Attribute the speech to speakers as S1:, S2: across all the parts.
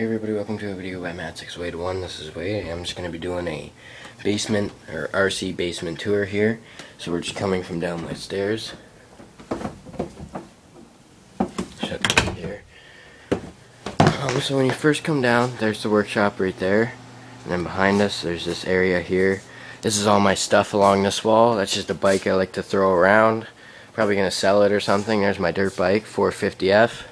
S1: Hey everybody, welcome to a video by Matt6Wade1. This is Wade. I'm just going to be doing a basement or RC basement tour here. So we're just coming from down my stairs. Shut the gate here. So when you first come down, there's the workshop right there. And then behind us, there's this area here. This is all my stuff along this wall. That's just a bike I like to throw around. Probably going to sell it or something. There's my dirt bike, 450F.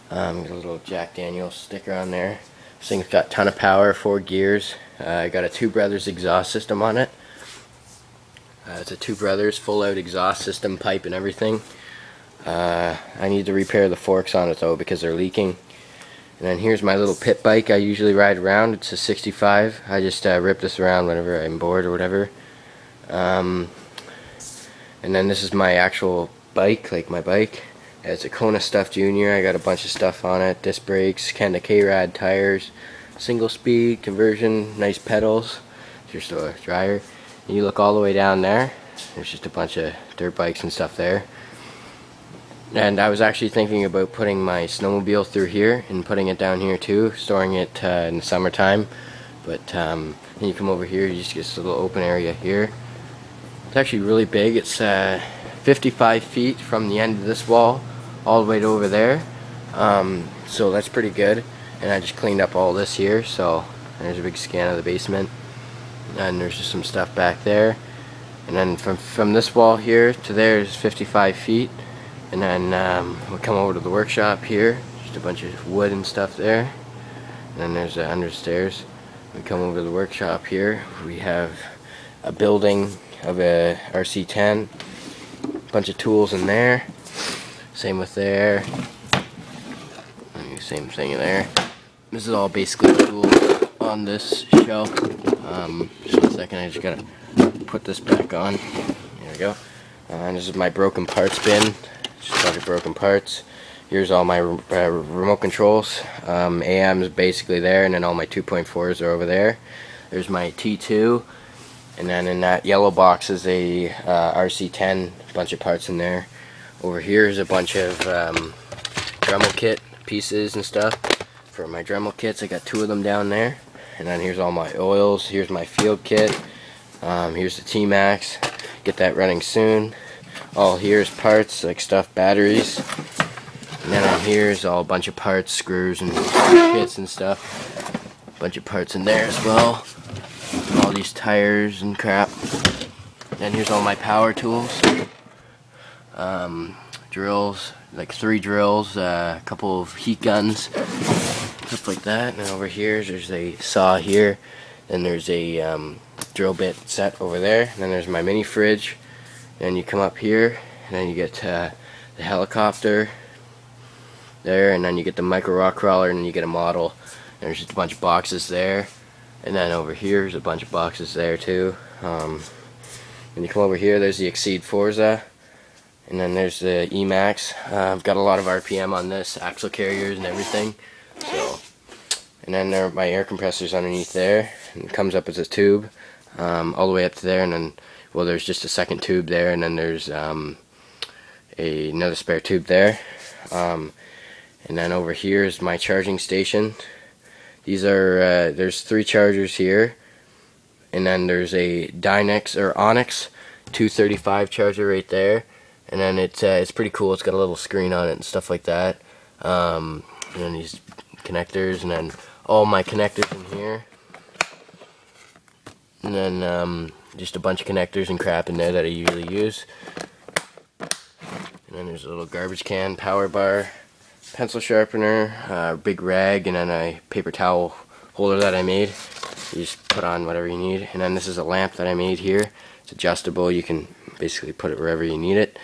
S1: Got a little Jack Daniels sticker on there. This thing's got a ton of power, 4 gears. I got a Two Brothers exhaust system on it. It's a Two Brothers full out exhaust system, pipe and everything. I need to repair the forks on it though because they're leaking. And then here's my little pit bike I usually ride around. It's a 65. I just rip this around whenever I'm bored or whatever. And then this is my actual bike, like my bike. It's a Kona Stuff Junior. I got a bunch of stuff on it. Disc brakes, Kenda K-Rad tires, single speed conversion, nice pedals. It's just a dryer. And you look all the way down there. There's just a bunch of dirt bikes and stuff there. And I was actually thinking about putting my snowmobile through here and putting it down here too, storing it in the summertime. But then you come over here, you just get this little open area here. It's actually really big. It's 55 feet from the end of this wall all the way to over there, so that's pretty good. And I just cleaned up all this here, so there's a big scan of the basement, and there's just some stuff back there. And then from this wall here to there is 55 feet, and then we'll come over to the workshop here, just a bunch of wood and stuff there. And then there's under the stairs. We come over to the workshop here, we have a building of a RC10, bunch of tools in there. Same with there. Same thing there. This is all basically tools on this shelf. Just 1 second, I just gotta put this back on. There we go. And this is my broken parts bin. Just a bunch of broken parts. Here's all my remote controls. AM is basically there, and then all my 2.4s are over there. There's my T2. And then in that yellow box is a RC10, a bunch of parts in there. Over here is a bunch of Dremel kit pieces and stuff for my Dremel kits. I got 2 of them down there. And then here's all my oils. Here's my field kit. Here's the T-Max. Get that running soon. All here is parts, like stuff, batteries. And then on here is all a bunch of parts, screws and kits and stuff. Bunch of parts in there as well. All these tires and crap. And here's all my power tools. Drills, like 3 drills, a couple of heat guns, stuff like that. And over here there's a saw here, and there's a drill bit set over there. And then there's my mini fridge. And you come up here, and then you get the helicopter there, and then you get the micro rock crawler, and then you get a model. And there's just a bunch of boxes there. And then over here there's a bunch of boxes there too. When you come over here, there's the Exceed Forza, and then there's the E-Max. I've got a lot of RPM on this, axle carriers and everything. So, and then there are my air compressors underneath there, and it comes up as a tube all the way up to there. And then, well, there's just a second tube there, and then there's another spare tube there. And then over here is my charging station. These are there's 3 chargers here, and then there's a Dynex or Onyx 235 charger right there, and then it's pretty cool. It's got a little screen on it and stuff like that. And then these connectors, and then all my connectors in here, and then just a bunch of connectors and crap in there that I usually use. And then there's a little garbage can, power bar, pencil sharpener, big rag, and then a paper towel holder that I made. You just put on whatever you need. And then this is a lamp that I made here. It's adjustable. You can basically put it wherever you need it.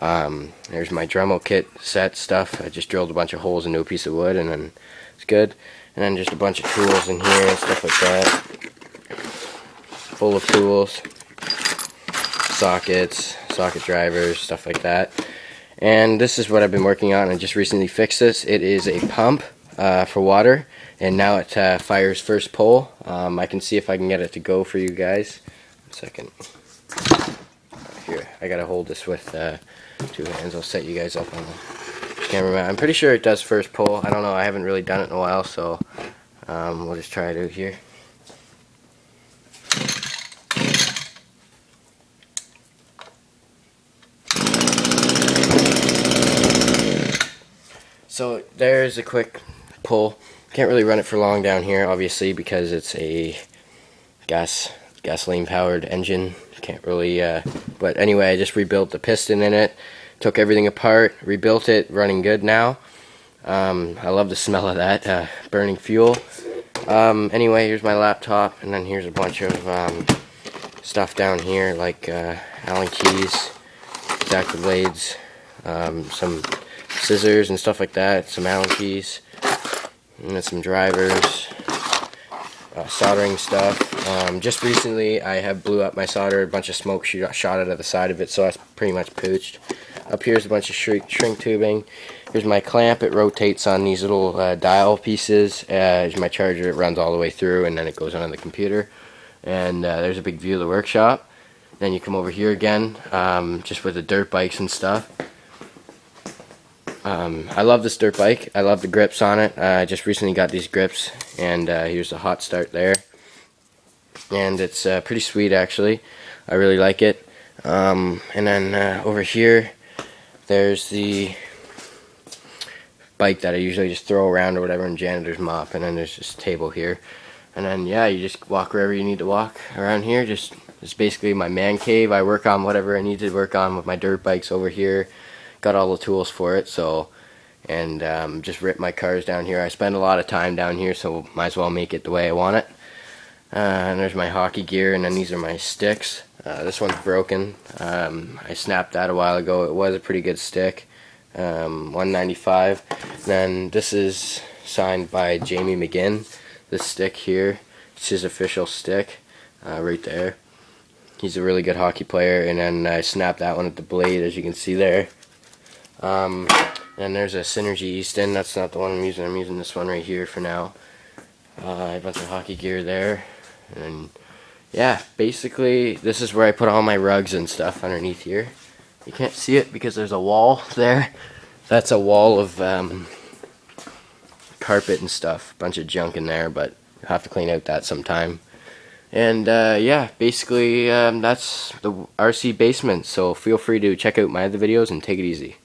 S1: There's my Dremel kit set stuff. I just drilled a bunch of holes into a piece of wood, and then it's good. And then just a bunch of tools in here and stuff like that. Full of tools, sockets, socket drivers, stuff like that. And this is what I've been working on. I just recently fixed this. It is a pump for water, and now it fires first pull. I can see if I can get it to go for you guys. 1 second. Here, I gotta hold this with 2 hands. I'll set you guys up on the can't remember. I'm pretty sure it does first pull. I don't know. I haven't really done it in a while, so we'll just try it out here. So there's a quick pull. Can't really run it for long down here, obviously, because it's a gasoline powered engine. Can't really but anyway, I just rebuilt the piston in it, took everything apart, rebuilt it, running good now. I love the smell of that burning fuel. Anyway, here's my laptop, and then here's a bunch of stuff down here, like Allen keys, X-Acto blades, some scissors and stuff like that, some Allen keys, and then some drivers, soldering stuff. Just recently I have blew up my solder, a bunch of smoke shot out of the side of it, so that's pretty much pooched. Up here's a bunch of shrink tubing. Here's my clamp. It rotates on these little dial pieces. Here's my charger. It runs all the way through, and then it goes on the computer. And there's a big view of the workshop. Then you come over here again, just with the dirt bikes and stuff. I love this dirt bike. I love the grips on it. I just recently got these grips, and here's the hot start there. And it's pretty sweet, actually. I really like it. And then over here, there's the bike that I usually just throw around or whatever in janitor's mop. And then there's this table here. And then, yeah, you just walk wherever you need to walk around here. It's basically my man cave. I work on whatever I need to work on with my dirt bikes over here. Got all the tools for it, so, and just rip my cars down here. I spend a lot of time down here, so might as well make it the way I want it. And there's my hockey gear, and then these are my sticks. This one's broken. I snapped that a while ago. It was a pretty good stick, 195. Then this is signed by Jamie McGinn. This stick here, it's his official stick, right there. He's a really good hockey player, and then I snapped that one at the blade, as you can see there. And there's a Synergy Easton. That's not the one I'm using. I'm using this one right here for now. A bunch of hockey gear there. And yeah, basically this is where I put all my rugs and stuff underneath here. You can't see it because there's a wall there. That's a wall of carpet and stuff. Bunch of junk in there, but you'll have to clean out that sometime. And yeah, basically that's the RC basement. So feel free to check out my other videos and take it easy.